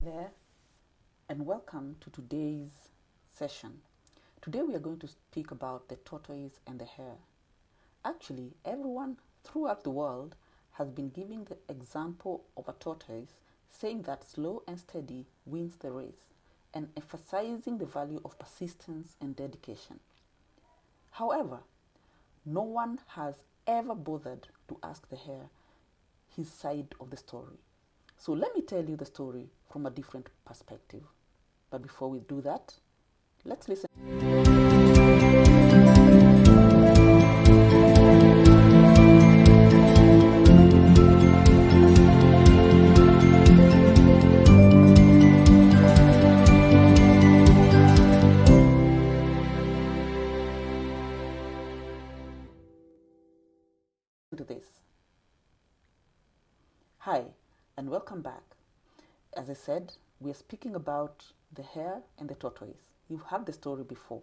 There, and welcome to today's session. Today we are going to speak about the tortoise and the hare. Actually, everyone throughout the world has been giving the example of a tortoise, saying that slow and steady wins the race, and emphasizing the value of persistence and dedication. However, no one has ever bothered to ask the hare his side of the story. So let me tell you the story from a different perspective. But before we do that, let's listen to this. Hi, and welcome back. As I said, we are speaking about the hare and the tortoise. You've heard the story before,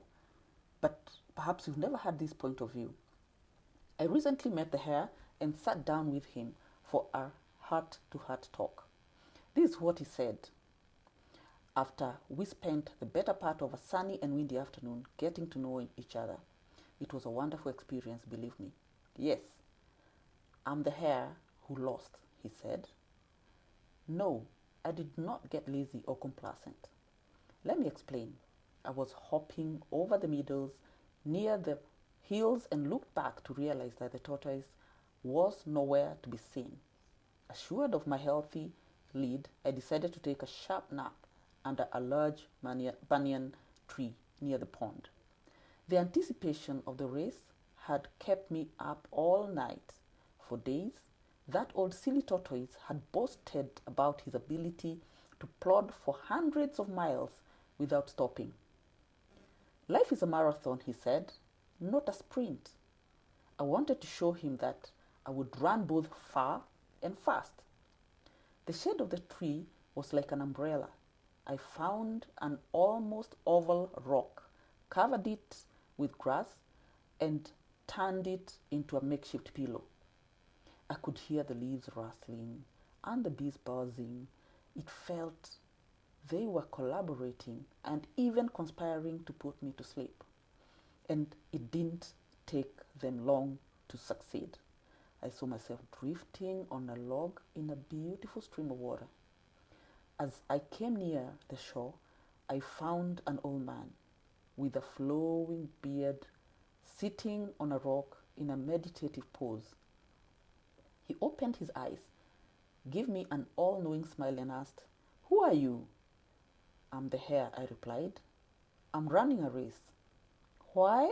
but perhaps you've never had this point of view. I recently met the hare and sat down with him for a heart-to-heart talk. This is what he said after we spent the better part of a sunny and windy afternoon getting to know each other. It was a wonderful experience, believe me. Yes, I'm the hare who lost, he said. No, I did not get lazy or complacent. Let me explain. I was hopping over the meadows near the hills and looked back to realize that the tortoise was nowhere to be seen. Assured of my healthy lead, I decided to take a sharp nap under a large banyan tree near the pond. The anticipation of the race had kept me up all night. For days, that old silly tortoise had boasted about his ability to plod for hundreds of miles without stopping. Life is a marathon, he said, not a sprint. I wanted to show him that I would run both far and fast. The shade of the tree was like an umbrella. I found an almost oval rock, covered it with grass, and turned it into a makeshift pillow. I could hear the leaves rustling and the bees buzzing. It felt they were collaborating and even conspiring to put me to sleep. And it didn't take them long to succeed. I saw myself drifting on a log in a beautiful stream of water. As I came near the shore, I found an old man with a flowing beard sitting on a rock in a meditative pose. He opened his eyes, gave me an all-knowing smile and asked, "Who are you?" "I'm the hare," I replied. "I'm running a race." "Why?"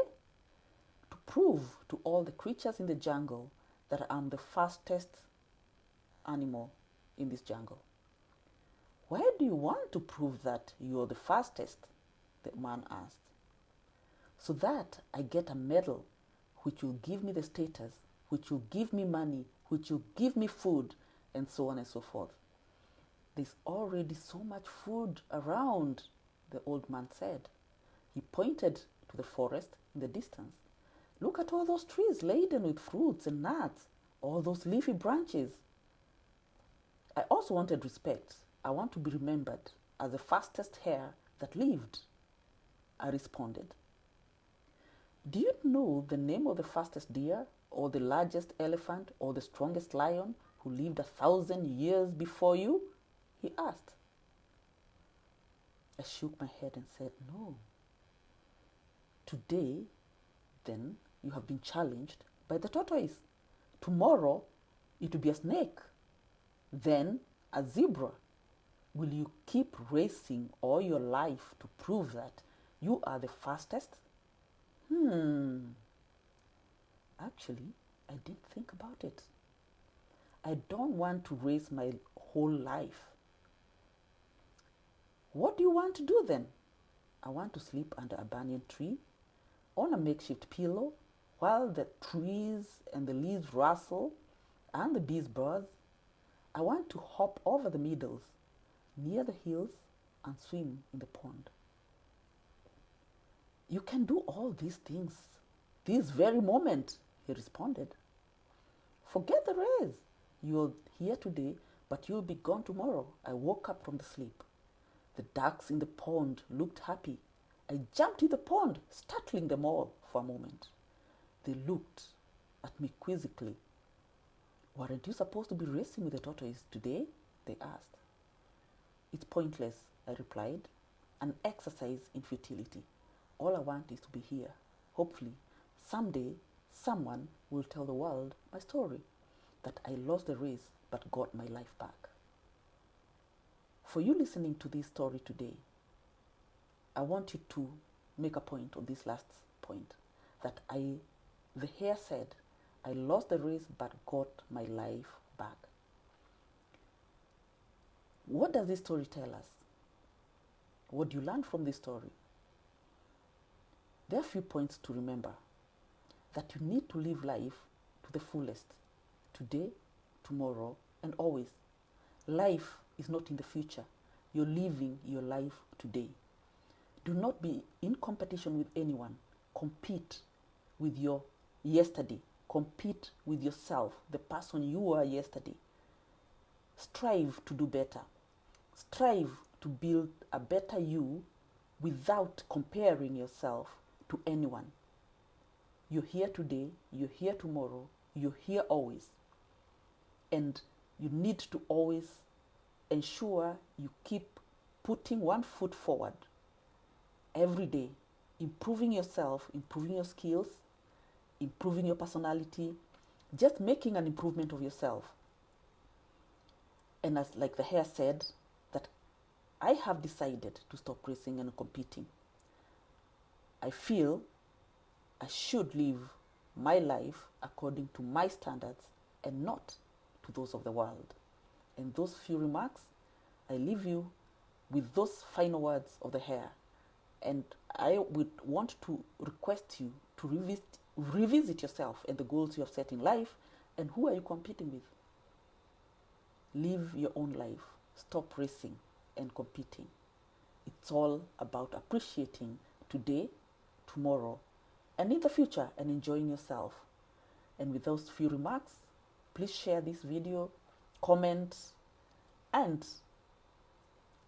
"To prove to all the creatures in the jungle that I'm the fastest animal in this jungle." "Why do you want to prove that you're the fastest?" the man asked. "So that I get a medal which will give me the status, which will give me money, which will give me food, and so on and so forth." "There's already so much food around," the old man said. He pointed to the forest in the distance. "Look at all those trees laden with fruits and nuts, all those leafy branches." "I also wanted respect. I want to be remembered as the fastest hare that lived," I responded. "Do you know the name of the fastest deer, or the largest elephant, or the strongest lion who lived 1,000 years before you?" he asked. I shook my head and said, "No." "Today, then, you have been challenged by the tortoise. Tomorrow, it will be a snake. Then, a zebra. Will you keep racing all your life to prove that you are the fastest?" Actually, I didn't think about it. I don't want to race my whole life. "What do you want to do then?" "I want to sleep under a banyan tree on a makeshift pillow while the trees and the leaves rustle and the bees buzz. I want to hop over the meadows near the hills and swim in the pond." "You can do all these things this very moment," he responded. "Forget the race. You're here today, but you'll be gone tomorrow." I woke up from the sleep. The ducks in the pond looked happy. I jumped in the pond, startling them all for a moment. They looked at me quizzically. Weren't you supposed to be racing with the tortoise today? They asked. It's pointless, I replied. An exercise in futility. All I want is to be here. Hopefully, someday, someone will tell the world my story, that I lost the race but got my life back. For you listening to this story today, I want you to make a point on this last point, that the hare said, I lost the race but got my life back. What does this story tell us? What do you learn from this story? There are a few points to remember. That you need to live life to the fullest, today, tomorrow, and always. Life is not in the future. You're living your life today. Do not be in competition with anyone. Compete with your yesterday. Compete with yourself, the person you were yesterday. Strive to do better. Strive to build a better you without comparing yourself to anyone. You're here today, you're here tomorrow, you're here always. And you need to always ensure you keep putting one foot forward every day, improving yourself, improving your skills, improving your personality, just making an improvement of yourself. And as like the hare said, that I have decided to stop racing and competing. I feel I should live my life according to my standards and not to those of the world. And those few remarks, I leave you with those final words of the hare. And I would want to request you to revisit yourself and the goals you have set in life, and who are you competing with. Live your own life. Stop racing and competing. It's all about appreciating today, tomorrow, and in the future, and enjoying yourself. And with those few remarks, please share this video, comment, and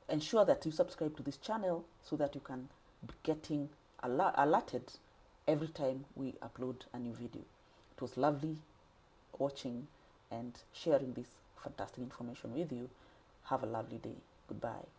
ensure that you subscribe to this channel so that you can be getting alerted every time we upload a new video. It was lovely watching and sharing this fantastic information with you. Have a lovely day. Goodbye.